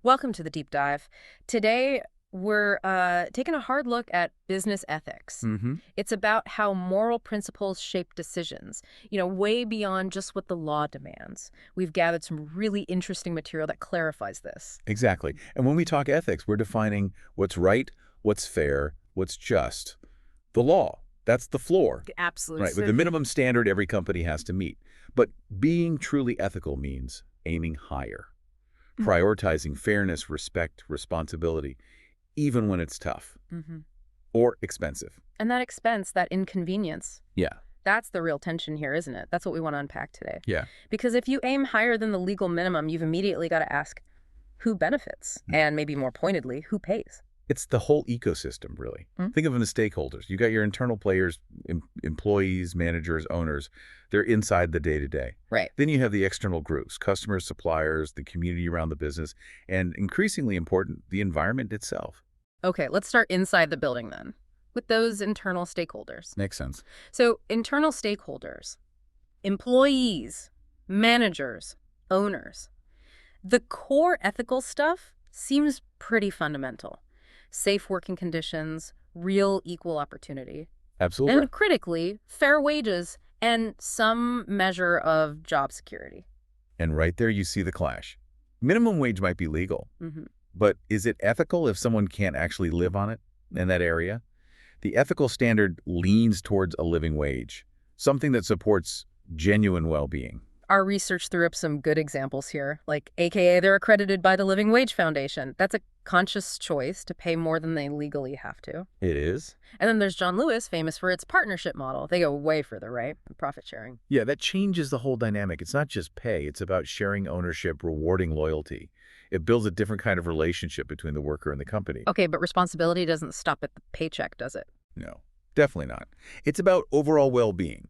Welcome to the deep dive. Today, we're taking a hard look at business ethics. Hmm. It's about how moral principles shape decisions, way beyond just what the law demands. We've gathered some really interesting material that clarifies this. Exactly. And when we talk ethics, we're defining what's right, what's fair, what's just. The law, that's the floor, Absolutely. right? With the minimum standard every company has to meet. But being truly ethical means aiming higher, prioritizing fairness, respect, responsibility, even when it's tough Mm-hmm. or expensive. And that expense, that inconvenience, Yeah. that's the real tension here, isn't it? That's what we want to unpack today. Yeah. Because if you aim higher than the legal minimum, you've immediately got to ask who benefits, and maybe more pointedly, who pays. It's the whole ecosystem, really. Mm. Think of them as stakeholders. You got your internal players, employees, managers, owners. They're inside the day-to-day. Right. Then you have the external groups, customers, suppliers, the community around the business, and increasingly important, the environment itself. Okay, let's start inside the building then, with those internal stakeholders. Makes sense. So, internal stakeholders, employees, managers, owners. The core ethical stuff seems pretty fundamental. Safe working conditions, real equal opportunity, Absolutely. and critically, fair wages and some measure of job security. And right there you see the clash. Minimum wage might be legal, Hmm. but is it ethical if someone can't actually live on it in that area? The ethical standard leans towards a living wage, something that supports genuine well-being. Our research threw up some good examples here, like AKA they're accredited by the Living Wage Foundation. That's a conscious choice to pay more than they legally have to. It is? And then there's John Lewis, famous for its partnership model. They go way further, right? Profit sharing. Yeah, that changes the whole dynamic. It's not just pay. It's about sharing ownership, rewarding loyalty. It builds a different kind of relationship between the worker and the company. Okay, but responsibility doesn't stop at the paycheck, does it? No, definitely not. It's about overall well-being.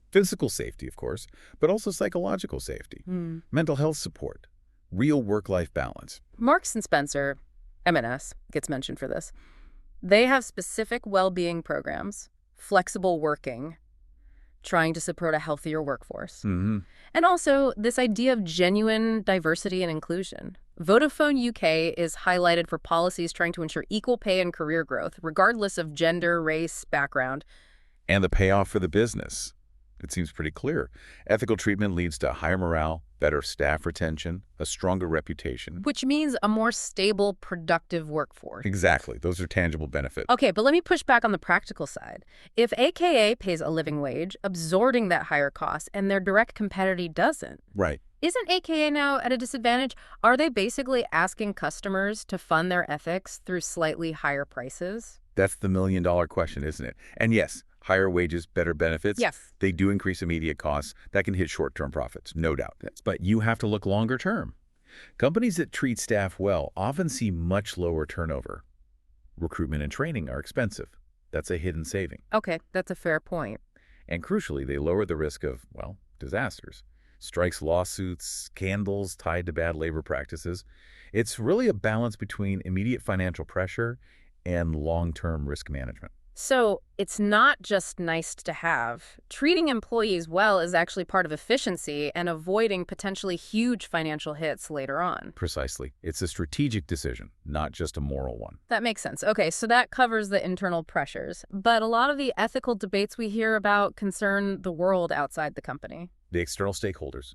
Physical safety, of course, but also psychological safety, mental health support, real work-life balance. Marks and Spencer, M&S, gets mentioned for this. They have specific well-being programs, flexible working, trying to support a healthier workforce. Hmm. And also this idea of genuine diversity and inclusion. Vodafone UK is highlighted for policies trying to ensure equal pay and career growth, regardless of gender, race, background. And the payoff for the business. It seems pretty clear. Ethical treatment leads to higher morale, better staff retention, a stronger reputation. Which means a more stable, productive workforce. Exactly. Those are tangible benefits. Okay, but let me push back on the practical side. If AKA pays a living wage, absorbing that higher cost, and their direct competitor doesn't, Right. isn't AKA now at a disadvantage? Are they basically asking customers to fund their ethics through slightly higher prices? That's the million-dollar question, isn't it? And yes, higher wages, better benefits. Yes. They do increase immediate costs. That can hit short-term profits, no doubt. But you have to look longer term. Companies that treat staff well often see much lower turnover. Recruitment and training are expensive. That's a hidden saving. Okay, that's a fair point. And crucially, they lower the risk of, well, disasters. Strikes, lawsuits, scandals tied to bad labor practices. It's really a balance between immediate financial pressure and long-term risk management. So it's not just nice to have. Treating employees well is actually part of efficiency and avoiding potentially huge financial hits later on. Precisely. It's a strategic decision, not just a moral one. That makes sense. Okay, so that covers the internal pressures. But a lot of the ethical debates we hear about concern the world outside the company. The external stakeholders,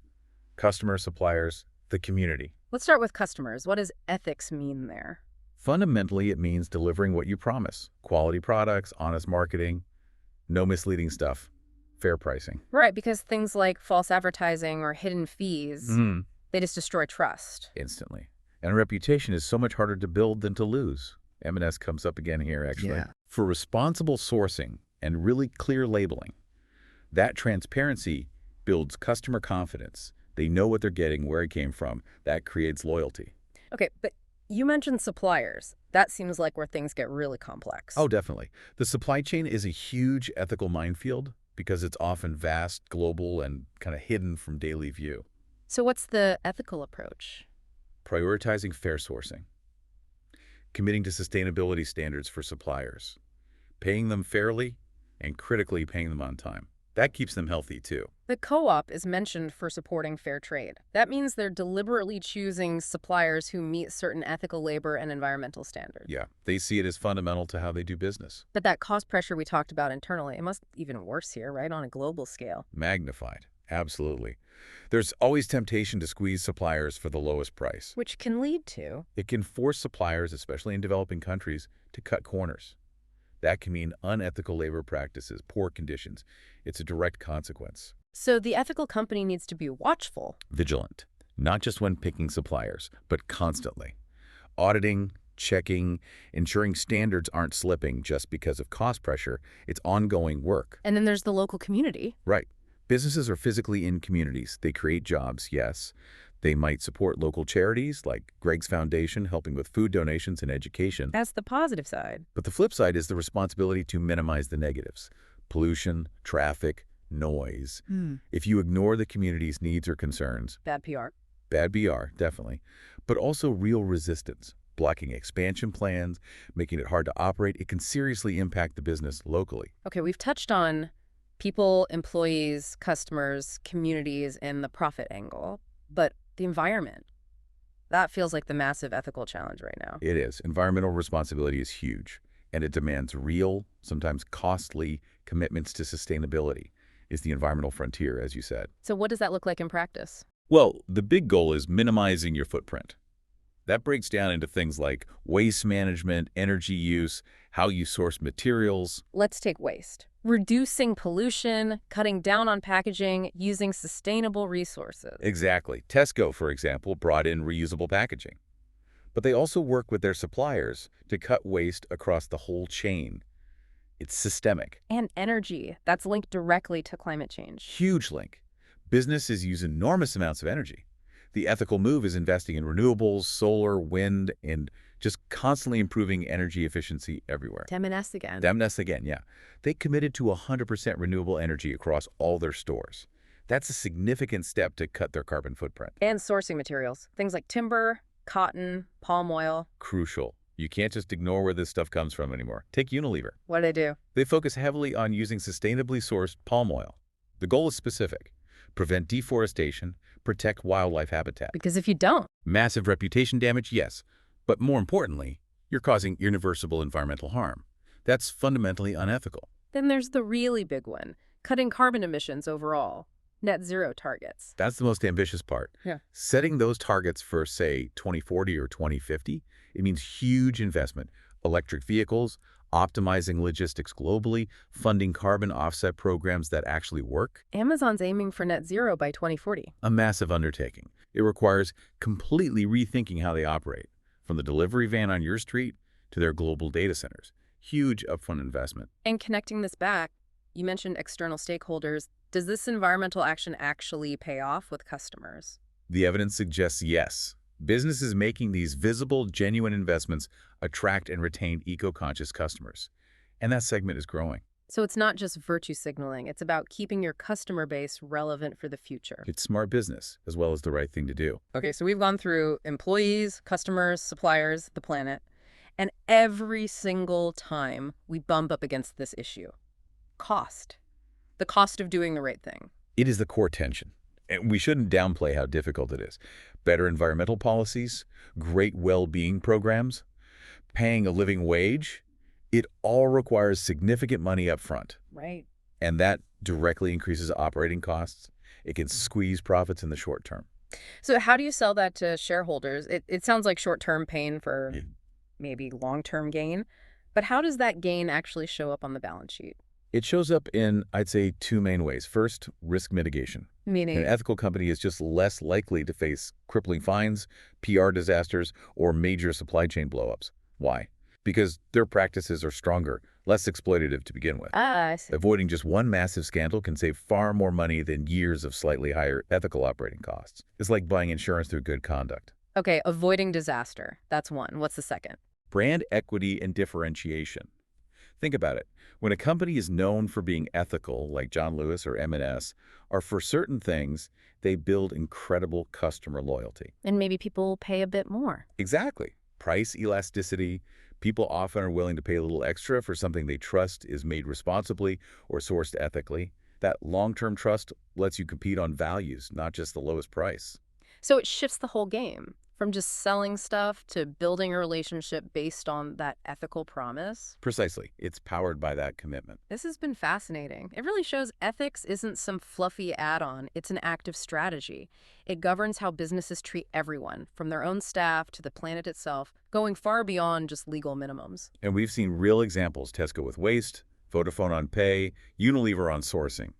customers, suppliers, the community. Let's start with customers. What does ethics mean there? Fundamentally, it means delivering what you promise. Quality products, honest marketing, no misleading stuff, fair pricing. Right, because things like false advertising or hidden fees, they just destroy trust. Instantly. And reputation is so much harder to build than to lose. M&S comes up again here, actually. Yeah. For responsible sourcing and really clear labeling, that transparency builds customer confidence. They know what they're getting, where it came from. That creates loyalty. Okay, but you mentioned suppliers. That seems like where things get really complex. Oh, definitely. The supply chain is a huge ethical minefield because it's often vast, global, and kind of hidden from daily view. So what's the ethical approach? Prioritizing fair sourcing. Committing to sustainability standards for suppliers. Paying them fairly and critically paying them on time. That keeps them healthy, too. The co-op is mentioned for supporting fair trade. That means they're deliberately choosing suppliers who meet certain ethical labor and environmental standards. Yeah, they see it as fundamental to how they do business. But that cost pressure we talked about internally, it must be even worse here, right, on a global scale. Magnified. Absolutely. There's always temptation to squeeze suppliers for the lowest price. Which can lead to... It can force suppliers, especially in developing countries, to cut corners. That can mean unethical labor practices, poor conditions. It's a direct consequence. So the ethical company needs to be watchful. Vigilant, not just when picking suppliers, but constantly. Auditing, checking, ensuring standards aren't slipping just because of cost pressure. It's ongoing work. And then there's the local community. Right. Businesses are physically in communities. They create jobs, yes. They might support local charities like Greg's Foundation, helping with food donations and education. That's the positive side. But the flip side is the responsibility to minimize the negatives. Pollution, traffic, noise. If you ignore the community's needs or concerns, Bad PR. bad BR, definitely, but also real resistance, blocking expansion plans, making it hard to operate. It can seriously impact the business locally. Okay, we've touched on people, employees, customers, communities, and the profit angle. But the environment, that feels like the massive ethical challenge right now. It is. Environmental responsibility is huge, and it demands real, sometimes costly, commitments to sustainability. Is the environmental frontier, as you said. So what does that look like in practice? Well, the big goal is minimizing your footprint. That breaks down into things like waste management, energy use, how you source materials. Let's take waste. Reducing pollution, cutting down on packaging, using sustainable resources. Exactly. Tesco, for example, brought in reusable packaging. But they also work with their suppliers to cut waste across the whole chain. It's systemic. And energy. That's linked directly to climate change. Huge link. Businesses use enormous amounts of energy. The ethical move is investing in renewables, solar, wind, and just constantly improving energy efficiency everywhere. Feminist again. Demness again, yeah. They committed to 100% renewable energy across all their stores. That's a significant step to cut their carbon footprint. And sourcing materials. Things like timber, cotton, palm oil. Crucial. You can't just ignore where this stuff comes from anymore. Take Unilever. What do they do? They focus heavily on using sustainably sourced palm oil. The goal is specific. Prevent deforestation, protect wildlife habitat. Because if you don't, Massive reputation damage, yes. But more importantly, you're causing irreversible environmental harm. That's fundamentally unethical. then there's the really big one, cutting carbon emissions overall. Net zero targets. That's the most ambitious part. Yeah. Setting those targets for, say, 2040 or 2050, it means huge investment. Electric vehicles, optimizing logistics globally, funding carbon offset programs that actually work. Amazon's aiming for net zero by 2040. A massive undertaking. It requires completely rethinking how they operate, from the delivery van on your street to their global data centers. Huge upfront investment. And connecting this back, you mentioned external stakeholders. Does this environmental action actually pay off with customers? The evidence suggests yes. Businesses making these visible, genuine investments attract and retain eco-conscious customers. And that segment is growing. So it's not just virtue signaling. It's about keeping your customer base relevant for the future. It's smart business, as well as the right thing to do. Okay, so we've gone through employees, customers, suppliers, the planet. And every single time we bump up against this issue. Cost. The cost of doing the right thing. It is the core tension. And we shouldn't downplay how difficult it is. Better environmental policies, great well-being programs, paying a living wage, it all requires significant money up front. Right. And that directly increases operating costs. It can squeeze profits in the short term. So how do you sell that to shareholders? It sounds like short-term pain for maybe long-term gain. But how does that gain actually show up on the balance sheet? It shows up in, I'd say, two main ways. First, risk mitigation. Meaning? An ethical company is just less likely to face crippling fines, PR disasters, or major supply chain blowups. Why? Because their practices are stronger, less exploitative to begin with. I see. Avoiding just one massive scandal can save far more money than years of slightly higher ethical operating costs. It's like buying insurance through good conduct. Okay, avoiding disaster. That's one. What's the second? Brand equity and differentiation. Think about it. When a company is known for being ethical, like John Lewis or M&S, or for certain things, they build incredible customer loyalty. And maybe people pay a bit more. Exactly. Price elasticity. People often are willing to pay a little extra for something they trust is made responsibly or sourced ethically. That long-term trust lets you compete on values, not just the lowest price. So it shifts the whole game from just selling stuff to building a relationship based on that ethical promise. Precisely. It's powered by that commitment. This has been fascinating. It really shows ethics isn't some fluffy add-on, it's an active strategy. It governs how businesses treat everyone, from their own staff to the planet itself, going far beyond just legal minimums. And we've seen real examples, Tesco with waste, Vodafone on pay, Unilever on sourcing.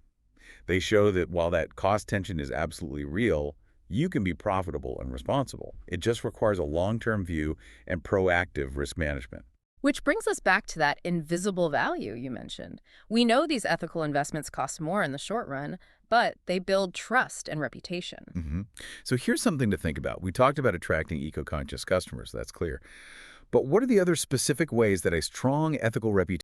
They show that while that cost tension is absolutely real, you can be profitable and responsible. It just requires a long-term view and proactive risk management. Which brings us back to that invisible value you mentioned. We know these ethical investments cost more in the short run, but they build trust and reputation. So here's something to think about. We talked about attracting eco-conscious customers, that's clear. But what are the other specific ways that a strong ethical reputation